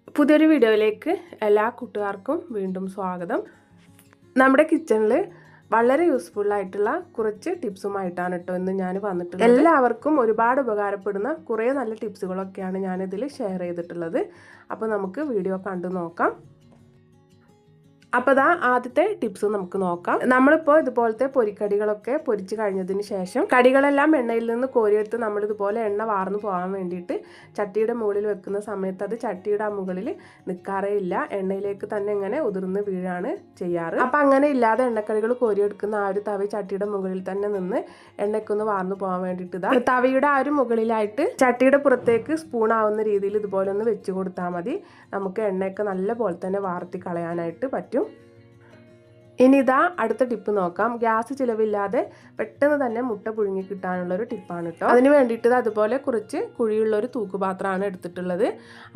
പുതിയൊരു വീഡിയോയിലേക്ക് എല്ലാ കൂട്ടുകാർക്കും വീണ്ടും സ്വാഗതം. നമ്മുടെ കിച്ചണിൽ വളരെ യൂസ്ഫുൾ ആയിട്ടുള്ള കുറച്ച് ടിപ്സുമായിട്ടാണ് കേട്ടോ ഇന്ന് ഞാൻ വന്നിട്ടുള്ളത്. എല്ലാവർക്കും ഒരുപാട് ഉപകാരപ്പെടുന്ന കുറേ നല്ല ടിപ്സുകളൊക്കെയാണ് ഞാനിതിൽ ഷെയർ ചെയ്തിട്ടുള്ളത്. അപ്പോൾ നമുക്ക് വീഡിയോ കണ്ടു നോക്കാം. അപ്പോൾ ആദ്യത്തെ ടിപ്സ് നമുക്ക് നോക്കാം. നമ്മളിപ്പോൾ ഇതുപോലത്തെ പൊരിക്കടികളൊക്കെ പൊരിച്ച് കഴിഞ്ഞതിന് ശേഷം കടികളെല്ലാം എണ്ണയിൽ നിന്ന് കോരിയെടുത്ത് നമ്മളിതുപോലെ എണ്ണ വാർന്നു പോകാൻ വേണ്ടിയിട്ട് ചട്ടിയുടെ മുകളിൽ വെക്കുന്ന സമയത്ത് അത് ചട്ടിയുടെ മുകളിൽ നിൽക്കാറേ ഇല്ല, എണ്ണയിലേക്ക് തന്നെ ഇങ്ങനെ ഉതിർന്ന് വീഴാണ് ചെയ്യാറ്. അപ്പം അങ്ങനെ ഇല്ലാതെ എണ്ണക്കടികൾ കോരിയെടുക്കുന്ന ആ ഒരു തവി ചട്ടിയുടെ മുകളിൽ തന്നെ നിന്ന് എണ്ണയ്ക്കൊന്ന് വാർന്നു പോകാൻ വേണ്ടിയിട്ട് തവിയുടെ ആ ഒരു മുകളിലായിട്ട് ചട്ടിയുടെ പുറത്തേക്ക് സ്പൂൺ ആവുന്ന രീതിയിൽ ഇതുപോലെ ഒന്ന് വെച്ച് കൊടുത്താൽ മതി. നമുക്ക് എണ്ണയൊക്കെ നല്ല പോലെ തന്നെ വാർത്തി കളയാനായിട്ട് പറ്റും. ഇനി അടുത്ത ടിപ്പ് നോക്കാം. ഗ്യാസ് ചിലവില്ലാതെ പെട്ടെന്ന് തന്നെ മുട്ട പുഴുങ്ങി കിട്ടാനുള്ളൊരു ടിപ്പാണ് കേട്ടോ. അതിന് വേണ്ടിയിട്ട് അതുപോലെ കുറച്ച് കുഴിയുള്ളൊരു തൂക്കുപാത്രമാണ് എടുത്തിട്ടുള്ളത്.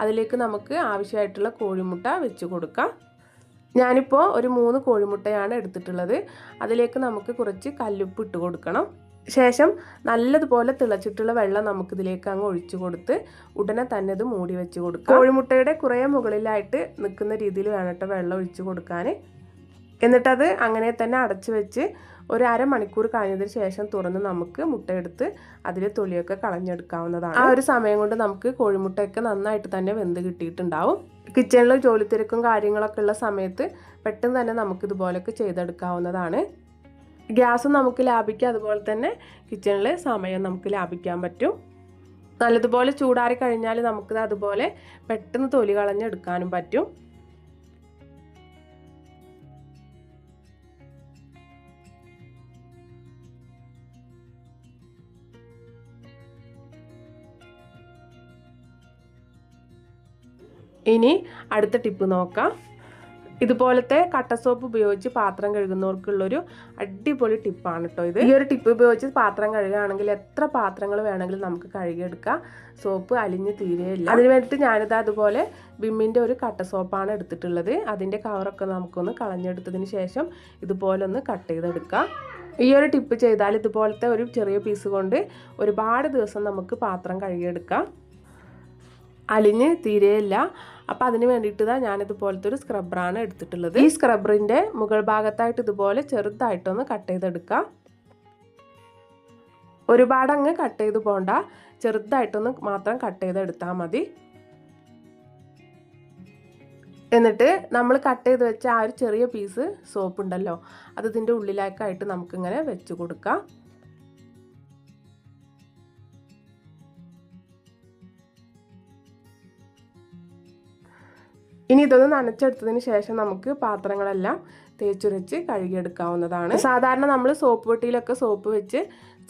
അതിലേക്ക് നമുക്ക് ആവശ്യമായിട്ടുള്ള കോഴിമുട്ട വെച്ച് കൊടുക്കാം. ഞാനിപ്പോൾ ഒരു 3 കോഴിമുട്ടയാണ് എടുത്തിട്ടുള്ളത്. അതിലേക്ക് നമുക്ക് കുറച്ച് കല്ലുപ്പ് ഇട്ട് കൊടുക്കണം. ശേഷം നല്ലതുപോലെ തിളച്ചിട്ടുള്ള വെള്ളം നമുക്കിതിലേക്ക് അങ്ങ് ഒഴിച്ചു കൊടുത്ത് ഉടനെ തന്നെ ഇത് മൂടി വെച്ച് കൊടുക്കാം. കോഴിമുട്ടയുടെ കുറേ മുകളിലായിട്ട് നിൽക്കുന്ന രീതിയിൽ വേണം കേട്ടോ വെള്ളം ഒഴിച്ചു കൊടുക്കാൻ. എന്നിട്ടത് അങ്ങനെ തന്നെ അടച്ചു വെച്ച് ഒരു അരമണിക്കൂർ കഴിഞ്ഞതിന് ശേഷം തുറന്ന് നമുക്ക് മുട്ടയെടുത്ത് അതിലെ തൊലിയൊക്കെ കളഞ്ഞെടുക്കാവുന്നതാണ്. ആ ഒരു സമയം കൊണ്ട് നമുക്ക് കോഴിമുട്ടയൊക്കെ നന്നായിട്ട് തന്നെ വെന്ത് കിട്ടിയിട്ടുണ്ടാവും. കിച്ചണിൽ ജോലി തിരക്കും കാര്യങ്ങളൊക്കെ ഉള്ള സമയത്ത് പെട്ടെന്ന് തന്നെ നമുക്കിതുപോലൊക്കെ ചെയ്തെടുക്കാവുന്നതാണ്. ഗ്യാസ് നമുക്ക് ലാഭിക്കാം, അതുപോലെ തന്നെ കിച്ചണിൽ സമയം നമുക്ക് ലാഭിക്കാൻ പറ്റും. നല്ലതുപോലെ ചൂടാറി കഴിഞ്ഞാൽ നമുക്കിത് അതുപോലെ പെട്ടെന്ന് തൊലി കളഞ്ഞെടുക്കാനും പറ്റും. ഇനി അടുത്ത ടിപ്പ് നോക്കാം. ഇതുപോലത്തെ കട്ട സോപ്പ് ഉപയോഗിച്ച് പാത്രം കഴുകുന്നവർക്കുള്ളൊരു അടിപൊളി ടിപ്പാണ് കേട്ടോ ഇത്. ഈ ഒരു ടിപ്പ് ഉപയോഗിച്ച് പാത്രം കഴുകുകയാണെങ്കിൽ എത്ര പാത്രങ്ങൾ വേണമെങ്കിലും നമുക്ക് കഴുകിയെടുക്കാം. സോപ്പ് അലിഞ്ഞ് തീരെയില്ല. അതിന് വേണ്ടിയിട്ട് ഞാനിത് അതുപോലെ വിമ്മിൻ്റെ ഒരു കട്ട സോപ്പാണ് എടുത്തിട്ടുള്ളത്. അതിൻ്റെ കവറൊക്കെ നമുക്കൊന്ന് കളഞ്ഞെടുത്തതിന് ശേഷം ഇതുപോലെ ഒന്ന് കട്ട് ചെയ്തെടുക്കാം. ഈ ഒരു ടിപ്പ് ചെയ്താൽ ഇതുപോലത്തെ ഒരു ചെറിയ പീസ് കൊണ്ട് ഒരുപാട് ദിവസം നമുക്ക് പാത്രം കഴുകിയെടുക്കാം. അലിഞ്ഞ് തീരെയില്ല. അപ്പോൾ അതിന് വേണ്ടിയിട്ട് ഞാനിതുപോലത്തെ ഒരു സ്ക്രബ്ബറാണ് എടുത്തിട്ടുള്ളത്. ഈ സ്ക്രബ്ബറിൻ്റെ മുകൾ ഭാഗത്തായിട്ട് ഇതുപോലെ ചെറുതായിട്ടൊന്ന് കട്ട് ചെയ്തെടുക്കാം. ഒരുപാട് അങ്ങ് കട്ട് ചെയ്ത് പോകണ്ട, ചെറുതായിട്ടൊന്ന് മാത്രം കട്ട് ചെയ്തെടുത്താൽ മതി. എന്നിട്ട് നമ്മൾ കട്ട് ചെയ്ത് വെച്ച ആ ഒരു ചെറിയ പീസ് സോപ്പ് ഉണ്ടല്ലോ, അത് ഇതിൻ്റെ ഉള്ളിലേക്കായിട്ട് നമുക്കിങ്ങനെ വെച്ച് കൊടുക്കാം. ഇനി ഇതൊന്ന് നനച്ചെടുത്തതിന് ശേഷം നമുക്ക് പാത്രങ്ങളെല്ലാം തേച്ചുരച്ച് കഴുകിയെടുക്കാവുന്നതാണ്. സാധാരണ നമ്മൾ സോപ്പ് പെട്ടിയിലൊക്കെ സോപ്പ് വെച്ച്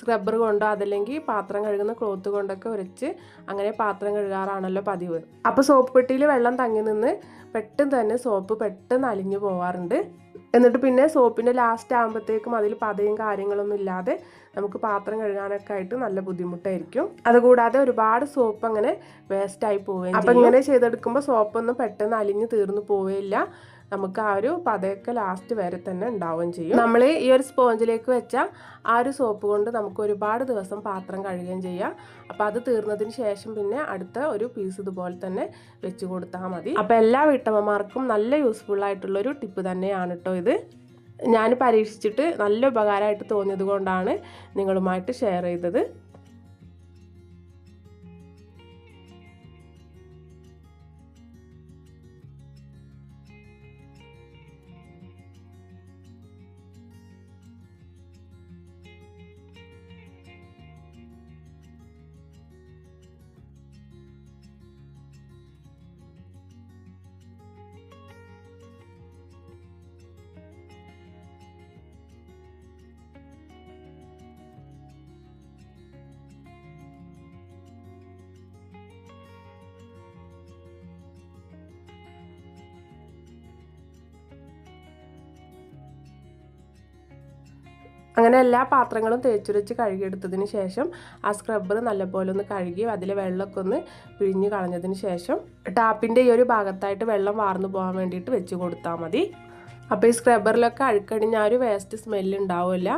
സ്ക്രബ്ബർ കൊണ്ടോ അതല്ലെങ്കിൽ പാത്രം കഴുകുന്ന ക്ലോത്ത് കൊണ്ടൊക്കെ ഉരച്ച് അങ്ങനെ പാത്രം കഴുകാറാണല്ലോ പതിവ്. അപ്പോൾ സോപ്പ് പെട്ടിയിൽ വെള്ളം തങ്ങി നിന്ന് പെട്ടെന്ന് തന്നെ സോപ്പ് പെട്ടെന്ന് അലിഞ്ഞു പോവാറുണ്ട്. എന്നിട്ട് പിന്നെ സോപ്പിൻ്റെ ലാസ്റ്റ് ആകുമ്പോഴത്തേക്കും അതിൽ പതയും കാര്യങ്ങളൊന്നും ഇല്ലാതെ നമുക്ക് പാത്രം കഴുകാനൊക്കെ ആയിട്ട് നല്ല ബുദ്ധിമുട്ടായിരിക്കും. അതുകൂടാതെ ഒരുപാട് സോപ്പ് അങ്ങനെ വേസ്റ്റായി പോവുകയും അപ്പം ഇങ്ങനെ ചെയ്തെടുക്കുമ്പോൾ സോപ്പൊന്നും പെട്ടെന്ന് അലിഞ്ഞ് തീർന്നു പോവുകയില്ല. നമുക്ക് ആ ഒരു പതയൊക്കെ ലാസ്റ്റ് വരെ തന്നെ ഉണ്ടാവുകയും ചെയ്യും. നമ്മൾ ഈ ഒരു സ്പോഞ്ചിലേക്ക് വെച്ച ആ ഒരു സോപ്പ് കൊണ്ട് നമുക്ക് ഒരുപാട് ദിവസം പാത്രം കഴുകുകയും ചെയ്യാം. അപ്പോൾ അത് തീർന്നതിന് ശേഷം പിന്നെ അടുത്ത ഒരു പീസ് ഇതുപോലെ തന്നെ വെച്ച് കൊടുത്താൽ മതി. അപ്പോൾ എല്ലാ വീട്ടമ്മമാർക്കും നല്ല യൂസ്ഫുൾ ആയിട്ടുള്ളൊരു ടിപ്പ് തന്നെയാണ് കേട്ടോ ഇത്. ഞാൻ പരീക്ഷിച്ചിട്ട് നല്ല ഉപകാരമായിട്ട് തോന്നിയത് കൊണ്ടാണ് നിങ്ങളുമായിട്ട് ഷെയർ ചെയ്തത്. അങ്ങനെ എല്ലാ പാത്രങ്ങളും തേച്ചുരച്ച് കഴുകിയെടുത്തതിന് ശേഷം ആ സ്ക്രബ്ബർ നല്ലപോലെ ഒന്ന് കഴുകി അതിലെ വെള്ളമൊക്കെ ഒന്ന് പിഴിഞ്ഞ് കളഞ്ഞതിന് ശേഷം ടാപ്പിൻ്റെ ഈ ഒരു ഭാഗത്തായിട്ട് വെള്ളം വാർന്നു പോകാൻ വേണ്ടിയിട്ട് വെച്ച് കൊടുത്താൽ മതി. അപ്പോൾ ഈ സ്ക്രബ്ബറിലൊക്കെ അഴുക്കടിഞ്ഞ ആ ഒരു വേസ്റ്റ് സ്മെല്ല് ഉണ്ടാവില്ല,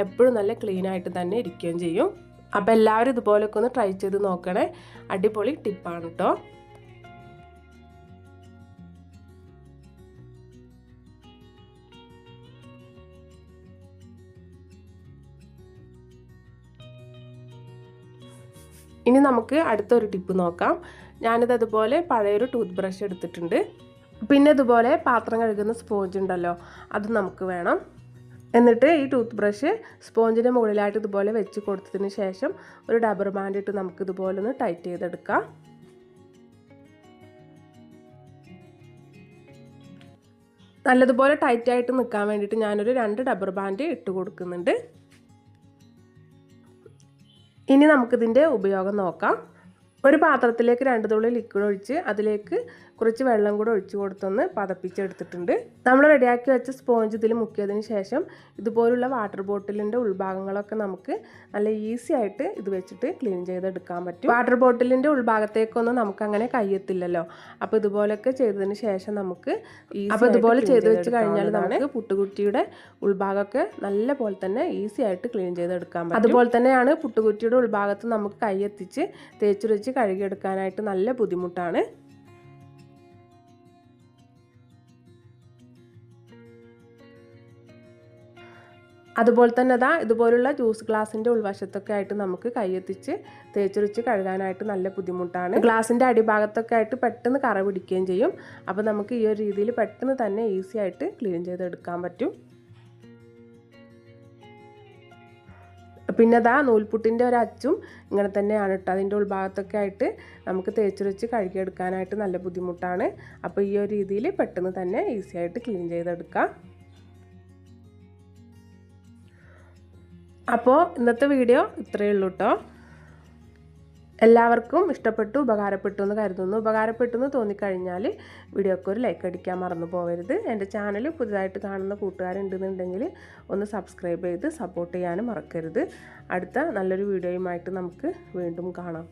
എപ്പോഴും നല്ല ക്ലീൻ ആയിട്ട് തന്നെ ഇരിക്കുകയും ചെയ്യും. അപ്പോൾ എല്ലാവരും ഇതുപോലൊക്കെ ഒന്ന് ട്രൈ ചെയ്ത് നോക്കണേ. അടിപൊളി ടിപ്പാണ് കേട്ടോ. ഇനി നമുക്ക് അടുത്തൊരു ടിപ്പ് നോക്കാം. ഞാനിത് അതുപോലെ പഴയൊരു ടൂത്ത് ബ്രഷ് എടുത്തിട്ടുണ്ട്. പിന്നെ ഇതുപോലെ പാത്രം കഴുകുന്ന സ്പോഞ്ച് ഉണ്ടല്ലോ, അത് നമുക്ക് വേണം. എന്നിട്ട് ഈ ടൂത്ത് ബ്രഷ് സ്പോഞ്ചിൻ്റെ മുകളിലായിട്ട് ഇതുപോലെ വെച്ച് കൊടുത്തതിന് ശേഷം ഒരു റബ്ബർ ബാൻഡ് ഇട്ട് നമുക്ക് ഇതുപോലെ ഒന്ന് ടൈറ്റ് ചെയ്തെടുക്കാം. നല്ലതുപോലെ ടൈറ്റായിട്ട് നിൽക്കാൻ വേണ്ടിയിട്ട് ഞാനൊരു 2 റബ്ബർ ബാൻഡ് ഇട്ട് കൊടുക്കുന്നുണ്ട്. ഇനി നമുക്കിതിൻ്റെ ഉപയോഗം നോക്കാം. ഒരു പാത്രത്തിലേക്ക് 2 തുള്ളി ലിക്വിഡ് ഒഴിച്ച് അതിലേക്ക് കുറച്ച് വെള്ളം കൂടെ ഒഴിച്ച് കൊടുത്തൊന്ന് പതപ്പിച്ചെടുത്തിട്ടുണ്ട്. നമ്മൾ റെഡിയാക്കി വെച്ച സ്പോഞ്ച് ഇതിൽ മുക്കിയതിന് ശേഷം ഇതുപോലുള്ള വാട്ടർ ബോട്ടിലിൻ്റെ ഉൾഭാഗങ്ങളൊക്കെ നമുക്ക് നല്ല ഈസി ആയിട്ട് ഇത് വെച്ചിട്ട് ക്ലീൻ ചെയ്തെടുക്കാൻ പറ്റും. വാട്ടർ ബോട്ടിലിൻ്റെ ഉൾഭാഗത്തേക്കൊന്നും നമുക്കങ്ങനെ കയ്യെത്തില്ലല്ലോ. അപ്പോൾ ഇതുപോലെയൊക്കെ ചെയ്തതിന് ശേഷം നമുക്ക് ഇതുപോലെ ചെയ്ത് വെച്ച് കഴിഞ്ഞാൽ നമുക്ക് പുട്ടുകുറ്റിയുടെ ഉൾഭാഗമൊക്കെ നല്ല പോലെ തന്നെ ഈസി ആയിട്ട് ക്ലീൻ ചെയ്തെടുക്കാൻ പറ്റും. അതുപോലെ തന്നെയാണ് പുട്ടുകുറ്റിയുടെ ഉൾഭാഗത്ത് നമുക്ക് കയ്യെത്തിച്ച് തേച്ചുരച്ച് കഴുകിയെടുക്കാനായിട്ട് നല്ല ബുദ്ധിമുട്ടാണ്. അതുപോലെ തന്നെ ഇതുപോലുള്ള ജ്യൂസ് ഗ്ലാസിൻ്റെ ഉൾവശത്തൊക്കെ ആയിട്ട് നമുക്ക് കയ്യെത്തിച്ച് തേച്ചുരച്ച് കഴുകാനായിട്ട് നല്ല ബുദ്ധിമുട്ടാണ്. ഗ്ലാസിൻ്റെ അടിഭാഗത്തൊക്കെ ആയിട്ട് പെട്ടെന്ന് കറ പിടിക്കുകയും ചെയ്യും. അപ്പോൾ നമുക്ക് ഈ ഒരു രീതിയിൽ പെട്ടെന്ന് തന്നെ ഈസി ആയിട്ട് ക്ലീൻ ചെയ്തെടുക്കാൻ പറ്റും. പിന്നെ നൂൽപുട്ടിൻ്റെ ഒരു അച്ചും ഇങ്ങനെ തന്നെയാണ് കേട്ടോ. അതിൻ്റെ ഉൾഭാഗത്തൊക്കെ ആയിട്ട് നമുക്ക് തേച്ചുരച്ച് കഴുകിയെടുക്കാനായിട്ട് നല്ല ബുദ്ധിമുട്ടാണ്. അപ്പോൾ ഈ ഒരു രീതിയിൽ പെട്ടെന്ന് തന്നെ ഈസി ആയിട്ട് ക്ലീൻ ചെയ്തെടുക്കാം. അപ്പോൾ ഇന്നത്തെ വീഡിയോ ഇത്രയേ ഉള്ളൂ കേട്ടോ. എല്ലാവർക്കും ഇഷ്ടപ്പെട്ടു, ഉപകാരപ്പെട്ടു എന്ന് കരുതുന്നു. ഉപകാരപ്പെട്ടു എന്ന് തോന്നിക്കഴിഞ്ഞാൽ വീഡിയോക്ക് ഒരു ലൈക്ക് അടിക്കാൻ മറന്നു പോകരുത്. എൻ്റെ ചാനൽ പുതുതായിട്ട് കാണുന്ന കൂട്ടുകാരുണ്ടെന്നുണ്ടെങ്കിൽ ഒന്ന് സബ്സ്ക്രൈബ് ചെയ്ത് സപ്പോർട്ട് ചെയ്യാനും മറക്കരുത്. അടുത്ത നല്ലൊരു വീഡിയോയുമായിട്ട് നമുക്ക് വീണ്ടും കാണാം.